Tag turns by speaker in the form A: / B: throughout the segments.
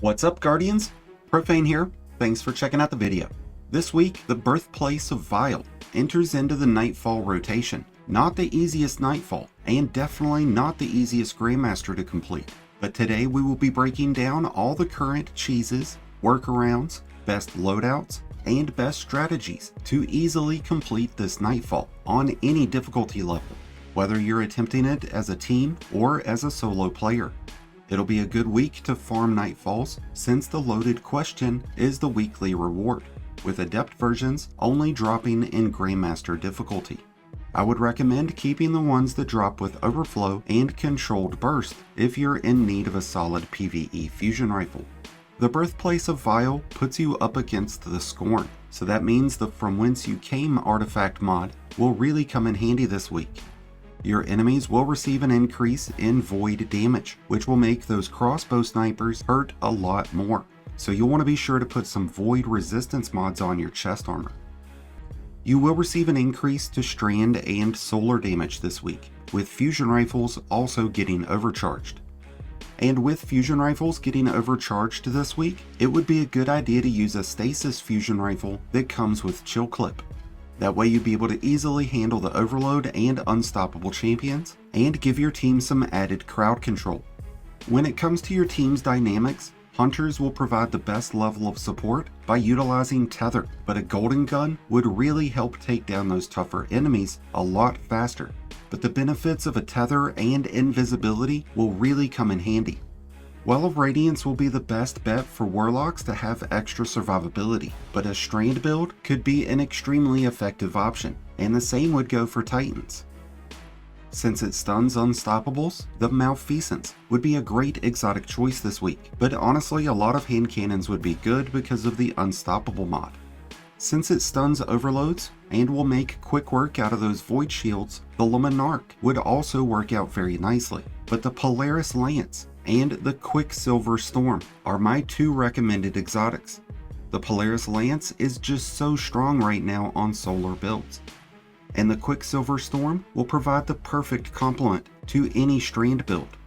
A: What's up, Guardians? Profane here. Thanks for checking out the video. This week, the Birthplace of Vile enters into the Nightfall rotation. Not the easiest Nightfall, and definitely not the easiest Grandmaster to complete. But today we will be breaking down all the current cheeses, workarounds, best loadouts, and best strategies to easily complete this Nightfall on any difficulty level, whether you're attempting it as a team or as a solo player. It'll be a good week to farm Nightfalls since the loaded question is the weekly reward, with Adept versions only dropping in Grandmaster difficulty. I would recommend keeping the ones that drop with Overflow and Controlled Burst if you're in need of a solid PvE fusion rifle. The Birthplace of Vile puts you up against the Scorn, so that means the From Whence You Came artifact mod will really come in handy this week. Your enemies will receive an increase in void damage, which will make those crossbow snipers hurt a lot more, so you'll want to be sure to put some void resistance mods on your chest armor. You will receive an increase to strand and solar damage this week, with fusion rifles also getting overcharged. And with fusion rifles getting overcharged this week, it would be a good idea to use a stasis fusion rifle that comes with chill clip. That way you'd be able to easily handle the overload and unstoppable champions, and give your team some added crowd control. When it comes to your team's dynamics, hunters will provide the best level of support by utilizing tether, but a golden gun would really help take down those tougher enemies a lot faster. But the benefits of a tether and invisibility will really come in handy. Well of Radiance will be the best bet for Warlocks to have extra survivability, but a Strand build could be an extremely effective option, and the same would go for Titans. Since it stuns Unstoppables, the Malfeasance would be a great exotic choice this week, but honestly a lot of hand cannons would be good because of the Unstoppable mod. Since it stuns overloads and will make quick work out of those void shields, the Monarch would also work out very nicely, but the Polaris Lance and the Quicksilver Storm are my two recommended exotics. The Polaris Lance is just so strong right now on solar builds, and the Quicksilver Storm will provide the perfect complement to any strand build.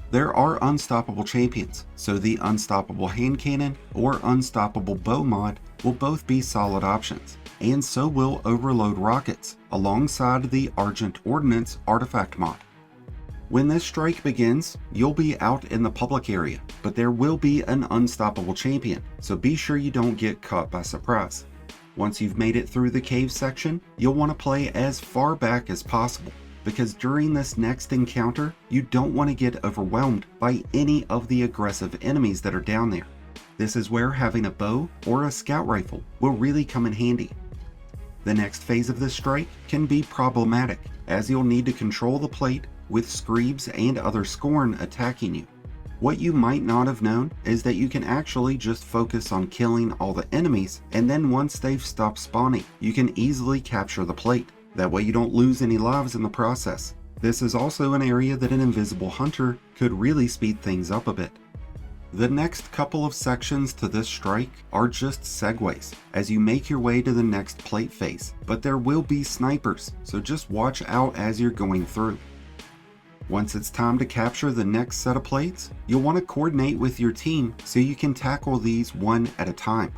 A: There are unstoppable champions, so the Unstoppable Hand Cannon or Unstoppable Bow mod will both be solid options, and so will Overload Rockets alongside the Argent Ordnance artifact mod. When this strike begins, you'll be out in the public area, but there will be an unstoppable champion, so be sure you don't get caught by surprise. Once you've made it through the cave section, you'll want to play as far back as possible, because during this next encounter, you don't want to get overwhelmed by any of the aggressive enemies that are down there. This is where having a bow or a scout rifle will really come in handy. The next phase of this strike can be problematic, as you'll need to control the plate with Screebs and other Scorn attacking you. What you might not have known is that you can actually just focus on killing all the enemies, and then once they've stopped spawning, you can easily capture the plate. That way you don't lose any lives in the process. This is also an area that an invisible hunter could really speed things up a bit. The next couple of sections to this strike are just segues as you make your way to the next plate phase, but there will be snipers, so just watch out as you're going through. Once it's time to capture the next set of plates, you'll want to coordinate with your team so you can tackle these one at a time.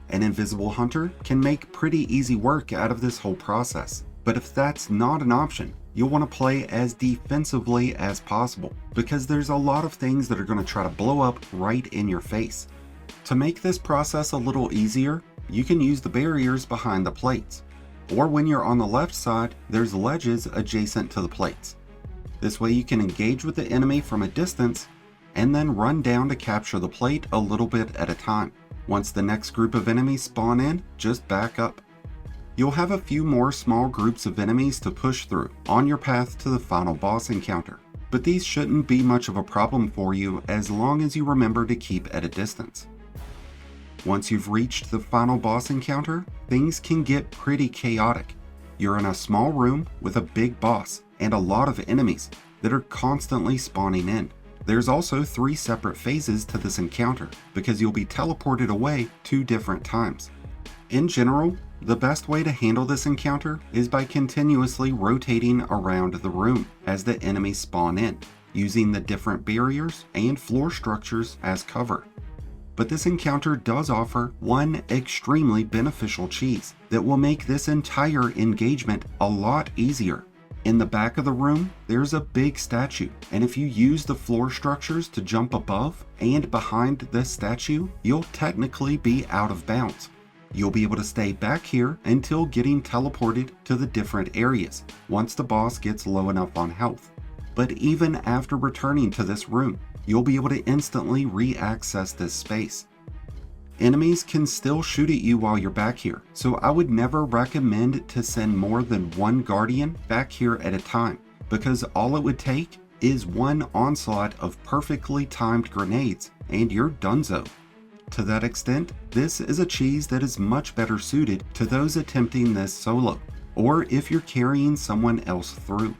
A: An invisible hunter can make pretty easy work out of this whole process, but if that's not an option, you'll want to play as defensively as possible, because there's a lot of things that are going to try to blow up right in your face. To make this process a little easier, you can use the barriers behind the plates, or when you're on the left side, there's ledges adjacent to the plates. This way you can engage with the enemy from a distance and then run down to capture the plate a little bit at a time. Once the next group of enemies spawn in, just back up. You'll have a few more small groups of enemies to push through on your path to the final boss encounter, but these shouldn't be much of a problem for you as long as you remember to keep at a distance. Once you've reached the final boss encounter, things can get pretty chaotic. You're in a small room with a big boss and a lot of enemies that are constantly spawning in. There's also 3 separate phases to this encounter because you'll be teleported away 2 different times. In general, the best way to handle this encounter is by continuously rotating around the room as the enemies spawn in, using the different barriers and floor structures as cover. but this encounter does offer one extremely beneficial cheese that will make this entire engagement a lot easier. In the back of the room, there's a big statue, and if you use the floor structures to jump above and behind this statue, you'll technically be out of bounds. You'll be able to stay back here until getting teleported to the different areas once the boss gets low enough on health. But even after returning to this room, you'll be able to instantly re-access this space. Enemies can still shoot at you while you're back here, so I would never recommend to send more than one guardian back here at a time, because all it would take is one onslaught of perfectly timed grenades and you're donezo. To that extent, this is a cheese that is much better suited to those attempting this solo, or if you're carrying someone else through.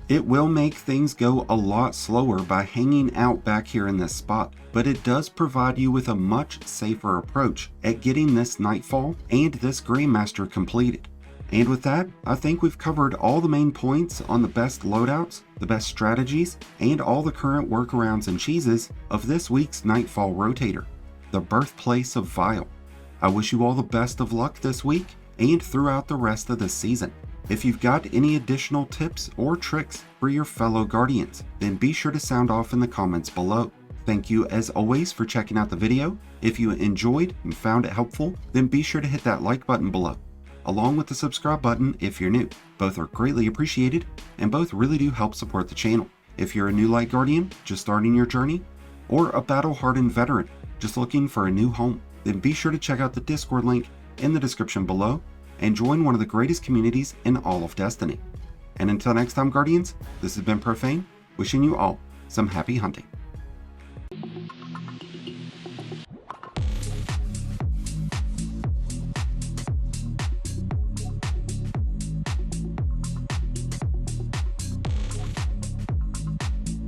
A: It will make things go a lot slower by hanging out back here in this spot, but it does provide you with a much safer approach at getting this Nightfall and this Grandmaster completed. And with that, I think we've covered all the main points on the best loadouts, the best strategies, and all the current workarounds and cheeses of this week's Nightfall Rotator, the Birthplace of Vile. I wish you all the best of luck this week and throughout the rest of the season. If you've got any additional tips or tricks for your fellow Guardians, then be sure to sound off in the comments below. Thank you as always for checking out the video. If you enjoyed and found it helpful, then be sure to hit that like button below, along with the subscribe button if you're new. Both are greatly appreciated, and both really do help support the channel. If you're a new Light Guardian just starting your journey, or a battle-hardened veteran just looking for a new home, then be sure to check out the Discord link in the description below and join one of the greatest communities in all of Destiny. And until next time, Guardians, this has been Profane, wishing you all some happy hunting.